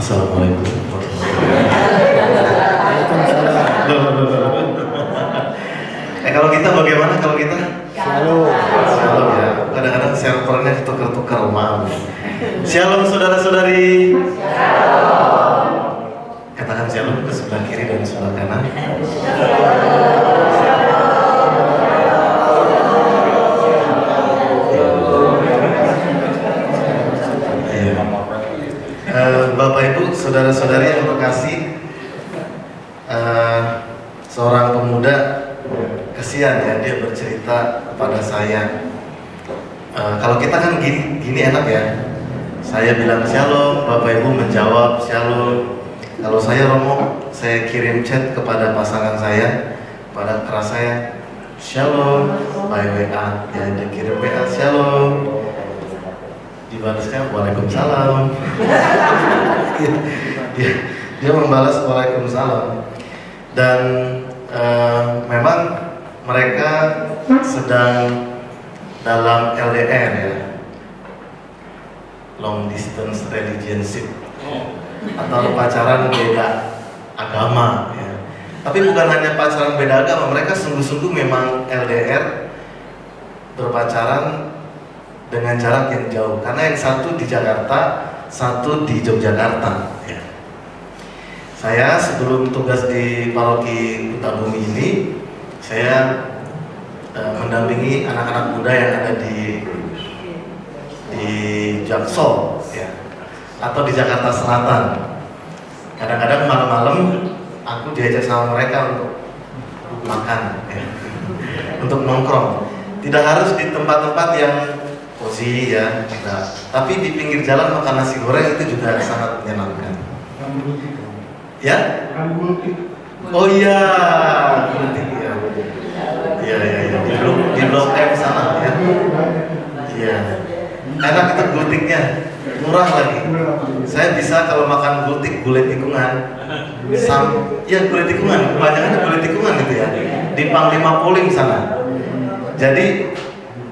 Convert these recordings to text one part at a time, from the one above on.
Assalamualaikum warahmatullahi wabarakatuh. Kalau kita bagaimana kalau kita? Shalom. Shalom ya. Kadang-kadang servernya tukar-tukar, maaf. Shalom saudara-saudari. Shalom. Katakan shalom ke sebelah kiri dan sebelah kanan. Bapak Ibu, saudara-saudari yang terkasih, seorang pemuda kesian ya, dia bercerita kepada saya. Kalau kita kan gini enak ya, saya bilang shalom, Bapak Ibu menjawab shalom. Kalau saya Romo, saya kirim chat kepada pasangan saya, pada keras saya shalom by WA, ya dia kirim WA shalom, dibalasnya waalaikumsalam. dia membalas waalaikumsalam. Dan memang mereka sedang dalam LDR ya, long distance relationship, atau pacaran beda agama ya. Tapi bukan hanya pacaran beda agama, mereka sungguh-sungguh memang LDR, berpacaran dengan jarak yang jauh, karena yang satu di Jakarta, satu di Yogyakarta ya. Saya sebelum tugas di Paroki Kutabumi ini, saya mendampingi anak-anak muda yang ada di Jaksel ya, atau di Jakarta Selatan. Kadang-kadang malam-malam aku diajak sama mereka untuk makan ya, untuk nongkrong. Tidak harus di tempat-tempat yang cozy ya, tidak. Tapi di pinggir jalan makan nasi goreng itu juga sangat menyenangkan. Ya? Oh iya, gultik ya. Iya. Di Blok M sana ya. Iya. Enak itu gultiknya, murah lagi. Saya bisa kalau makan gultik gulai tikungan. Ya gulai tikungan, kebanyakan gulai tikungan gitu ya. Di Panglima Polim sana. Jadi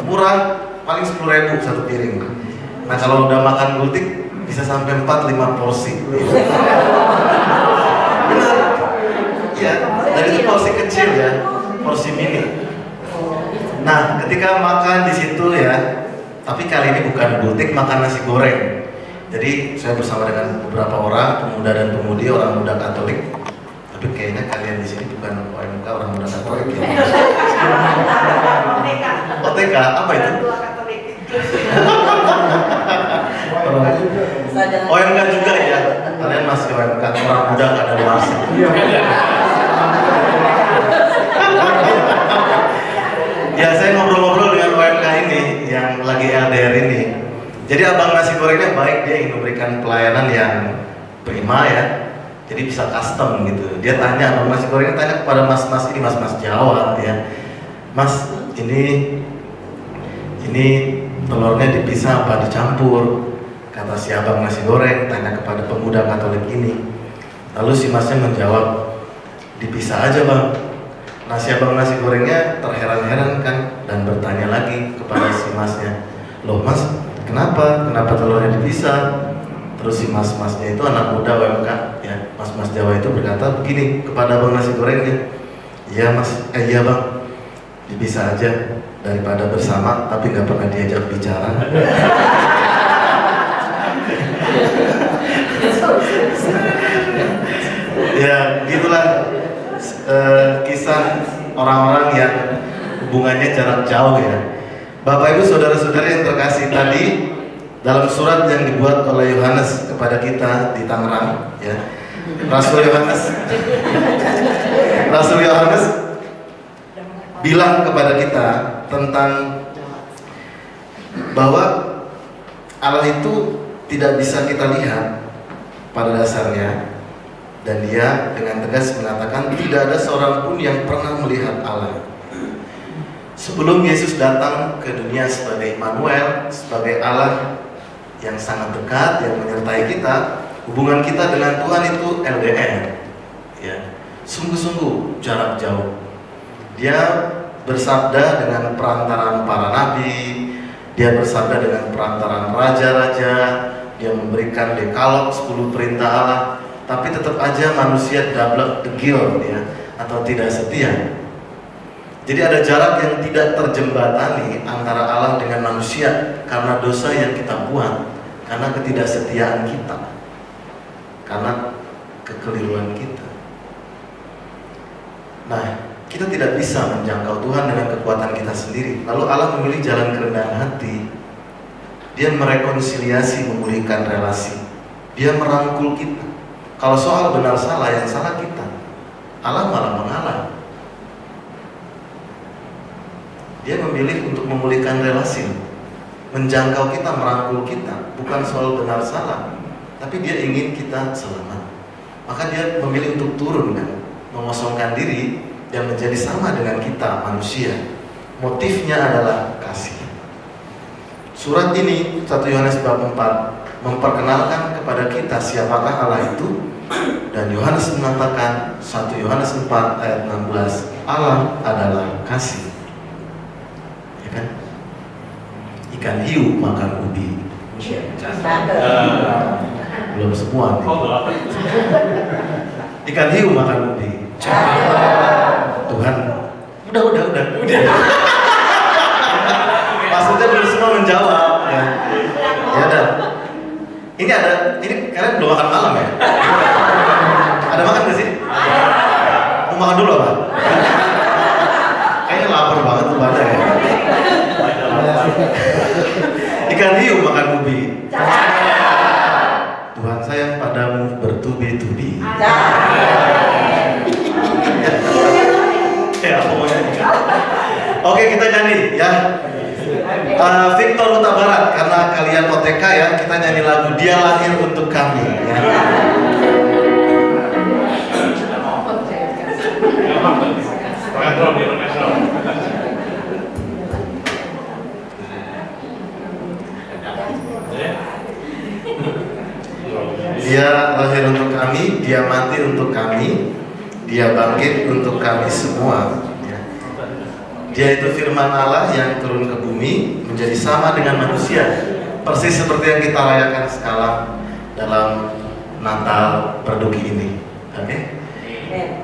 murah, paling 10.000 satu piring. Nah kalau udah makan gultik bisa sampai 4-5 porsi. Benar? Ya, dan itu porsi kecil ya, porsi mini. Nah ketika makan di situ ya, tapi kali ini bukan gultik, makan nasi goreng. Jadi saya bersama dengan beberapa orang, pemuda dan pemudi, orang muda Katolik. Tapi kayaknya kalian di sini bukan OMK, orang muda Katolik ya. OTK, apa itu? OMK juga ya. Kalian masih OMK, orang muda nggak ada luas. Ya saya ngobrol-ngobrol dengan OMK ini yang lagi LDR ini. Jadi abang nasi gorengnya baik, dia ingin memberikan pelayanan yang prima ya. Jadi bisa custom gitu. Dia tanya, abang nasi gorengnya tanya kepada mas-mas ini, mas-mas Jawa ya. Mas, ini telurnya dipisah apa dicampur? Kata si abang nasi goreng, tanya kepada pemuda Katolik ini. Lalu si masnya menjawab, dipisah aja bang. Nah si abang nasi gorengnya terheran-heran kan, dan bertanya lagi kepada si masnya, loh mas, kenapa telurnya dipisah? Terus si mas-masnya itu anak muda WMK ya, mas-mas Jawa itu berkata begini kepada abang nasi gorengnya, iya mas, iya bang, dipisah aja daripada bersama tapi nggak pernah diajak bicara. Ya gitulah kisah orang-orang yang hubungannya jarak jauh ya. Bapak Ibu saudara-saudari yang terkasih, tadi dalam surat yang dibuat oleh Yohanes kepada kita di Tangerang ya, Rasul Yohanes bilang kepada kita tentang bahwa Allah itu tidak bisa kita lihat pada dasarnya. Dan dia dengan tegas mengatakan tidak ada seorang pun yang pernah melihat Allah. Sebelum Yesus datang ke dunia sebagai Immanuel, sebagai Allah yang sangat dekat, yang menyertai kita, hubungan kita dengan Tuhan itu LDR ya, sungguh-sungguh jarak jauh. Dia bersabda dengan perantaraan para nabi, dia bersabda dengan perantaraan raja-raja, dia memberikan dekalog 10 perintah Allah, tapi tetap aja manusia double degil ya, atau tidak setia. Jadi ada jarak yang tidak terjembatani antara Allah dengan manusia karena dosa yang kita buat, karena ketidaksetiaan kita, karena kekeliruan kita. Nah, kita tidak bisa menjangkau Tuhan dengan kekuatan kita sendiri. Lalu Allah memilih jalan kerendahan hati. Dia merekonsiliasi, memulihkan relasi. Dia merangkul kita. Kalau soal benar salah, yang salah kita. Allah malah mengalah. Dia memilih untuk memulihkan relasi, menjangkau kita, merangkul kita. Bukan soal benar salah, tapi dia ingin kita selamat. Maka dia memilih untuk turun kan, mengosongkan diri dan menjadi sama dengan kita manusia. Motifnya adalah kasih. Surat ini 1 Yohanes bab 4 memperkenalkan kepada kita siapakah Allah itu, dan Yohanes mengatakan 1 Yohanes 4 ayat 16, Allah adalah kasih. Ya kan? Ikan hiu makan ubi. Belum semua nih. Ikan hiu makan ubi. Tuhan, udah. Maksudnya belum semua menjawab. Ya udah. Ini kalian belum makan malam ya? Ada makan nggak sih? Mau makan dulu apa? Kayaknya lapar banget tuh pada ya. Ikan hiu makan ubi. Tuhan sayang padamu bertubi-tubi. Ya, pokoknya. Oke, kita nyanyi ya. Victor Huta Barat, karena kalian OTK ya, kita nyanyi lagu Dia Lahir Untuk Kami ya. Dia lahir untuk kami, dia mati untuk kami, dia bangkit untuk kami semua. Dia itu firman Allah yang turun ke bumi menjadi sama dengan manusia, persis seperti yang kita rayakan sekarang dalam Natal Perduki ini. Oke? Dia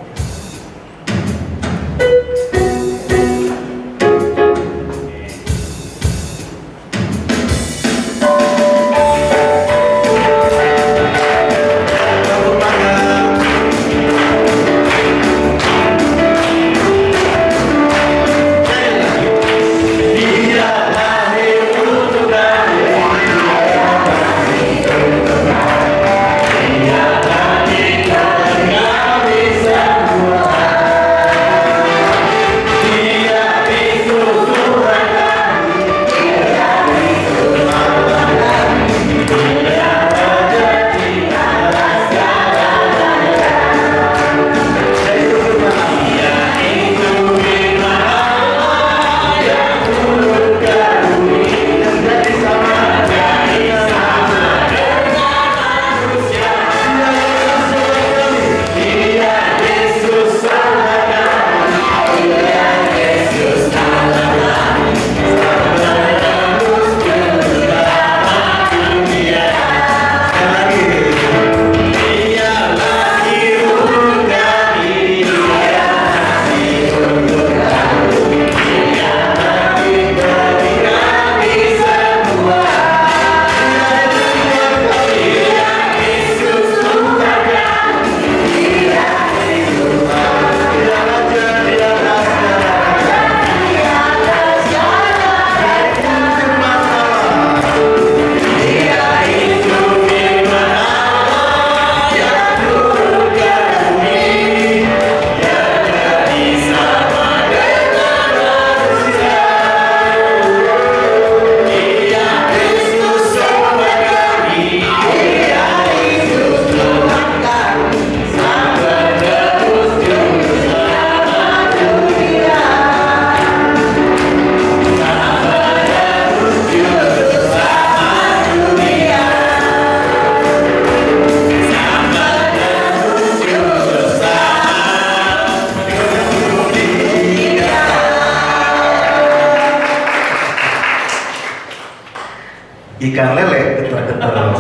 ikan lele getar-getar.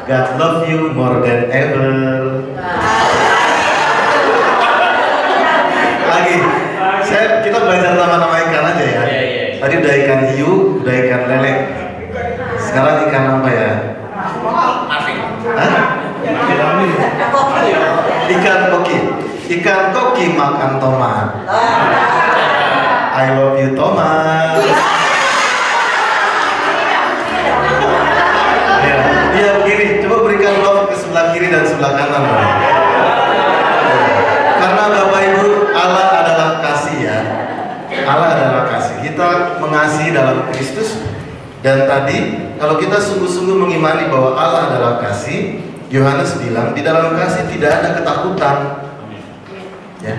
God love you more than ever. Lagi, kita belajar nama-nama ikan aja ya. Tadi udah ikan hiu, udah ikan lele. Sekarang ikan apa ya? Hah? Ikan koki. Ikan koki makan tomat. I love you tomat. Ya begini, coba berikan love ke sebelah kiri dan sebelah kanan. Karena Bapak Ibu, Allah adalah kasih ya. Allah adalah kasih. Kita mengasihi dalam Kristus. Dan tadi kalau kita sungguh-sungguh mengimani bahwa Allah adalah kasih, Yohanes bilang di dalam kasih tidak ada ketakutan. Ya.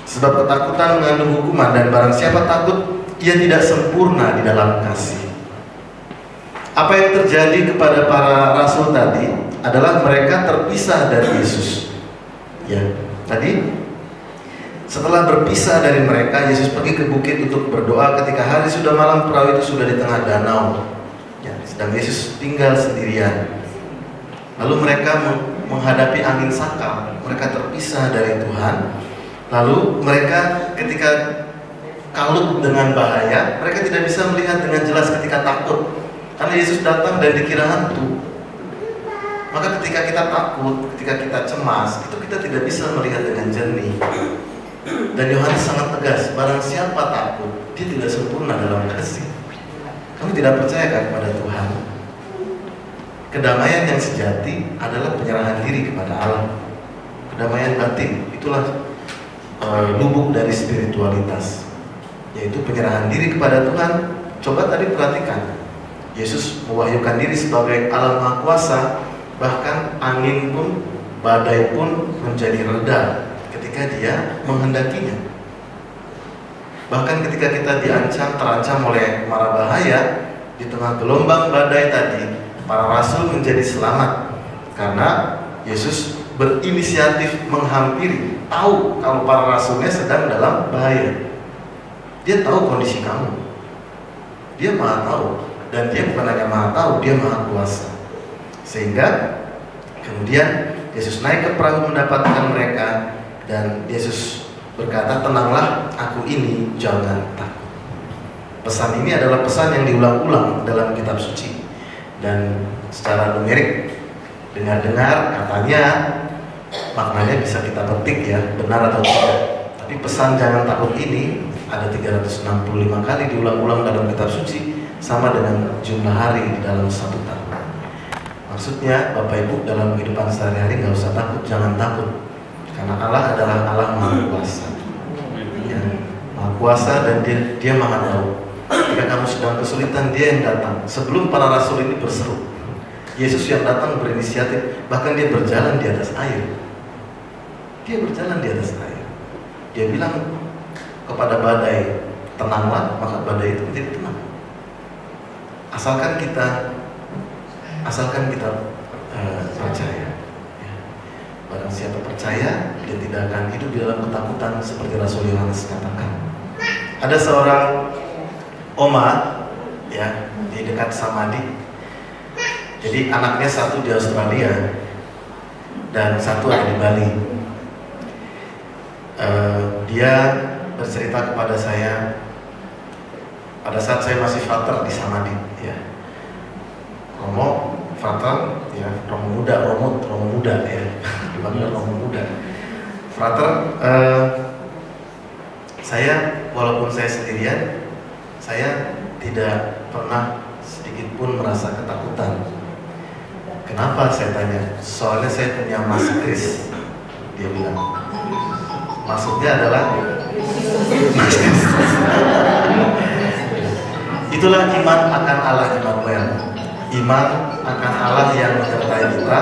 Sebab ketakutan mengandung hukuman, dan barang siapa takut, ia tidak sempurna di dalam kasih. Apa yang terjadi kepada para rasul tadi adalah mereka terpisah dari Yesus. Ya, tadi setelah berpisah dari mereka, Yesus pergi ke bukit untuk berdoa. Ketika hari sudah malam, perahu itu sudah di tengah danau. Ya, sedang Yesus tinggal sendirian. Lalu mereka menghadapi angin sakal. Mereka terpisah dari Tuhan. Lalu mereka ketika kalut dengan bahaya, mereka tidak bisa melihat dengan jelas ketika takut. Karena Yesus datang dan dikira hantu. Maka ketika kita takut, ketika kita cemas, itu kita tidak bisa melihat dengan jernih. Dan Yohanes sangat tegas, barang siapa takut, dia tidak sempurna dalam kasih. Kamu tidak percaya kepada Tuhan? Kedamaian yang sejati adalah penyerahan diri kepada Allah. Kedamaian batin, itulah lubuk dari spiritualitas, yaitu penyerahan diri kepada Tuhan. Coba tadi perhatikan, Yesus mewahyukan diri sebagai Allah Maha Kuasa. Bahkan angin pun, badai pun menjadi reda ketika dia menghendakinya. Bahkan ketika kita terancam oleh mara bahaya, di tengah gelombang badai tadi, para rasul menjadi selamat. Karena Yesus berinisiatif menghampiri, tahu kalau para rasulnya sedang dalam bahaya. Dia tahu kondisi kamu. Dia Maha tahu. Dan dia bukan hanya Maha tahu, dia Maha Kuasa. Sehingga kemudian Yesus naik ke perahu mendapatkan mereka, dan Yesus berkata, tenanglah, aku ini, jangan takut. Pesan ini adalah pesan yang diulang-ulang dalam kitab suci. Dan secara numerik, dengar-dengar katanya maknanya bisa kita petik ya, benar atau tidak. Tapi pesan jangan takut ini ada 365 kali diulang-ulang dalam kitab suci, sama dengan jumlah hari di dalam satu tahun. Maksudnya Bapak Ibu dalam kehidupan sehari-hari nggak usah takut, jangan takut, karena Allah adalah Allah Maha Kuasa, ya, Maha Kuasa, dan dia Maha tahu. Ketika kamu sedang kesulitan, dia yang datang. Sebelum para rasul ini berseru, Yesus yang datang berinisiatif. Bahkan dia berjalan di atas air. Dia berjalan di atas air. Dia bilang kepada badai, tenanglah, maka badai itu menjadi tenang. Asalkan kita percaya. Barang siapa percaya, dia tidak akan hidup di dalam ketakutan seperti Rasul Yohanes katakan. Ada seorang oma ya di dekat Samadhi. Jadi anaknya satu di Australia dan satu ada di Bali. Dia bercerita kepada saya pada saat saya masih frater di Samadhi, ya. Romo frater, ya, Romo muda ya, dipanggil Romo muda. Frater, saya walaupun saya sendirian, saya tidak pernah sedikit pun merasa ketakutan. Kenapa saya tanya? Soalnya saya punya Mas Kris. Dia bilang, maksudnya adalah Mas Kris. Itulah iman akan Allah Immanuel. Iman akan Allah yang menyertai kita,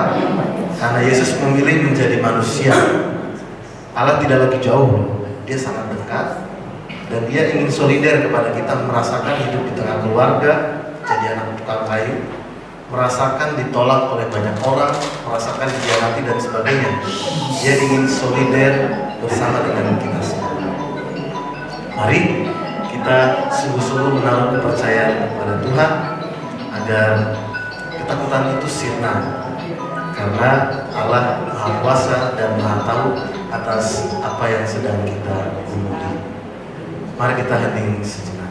karena Yesus memilih menjadi manusia. Allah tidak lagi jauh, dia sangat dekat, dan dia ingin solider kepada kita, merasakan hidup di tengah keluarga, jadi anak tukang kayu, merasakan ditolak oleh banyak orang, merasakan dikhianati dan sebagainya. Dia ingin solider bersama dengan kita semua. Mari kita sungguh-sungguh menaruh kepercayaan kepada Tuhan, agar ketakutan itu sirna, karena Allah Maha Kuasa dan Maha Tahu atas apa yang sedang kita umudi. Mari kita hening sejenak.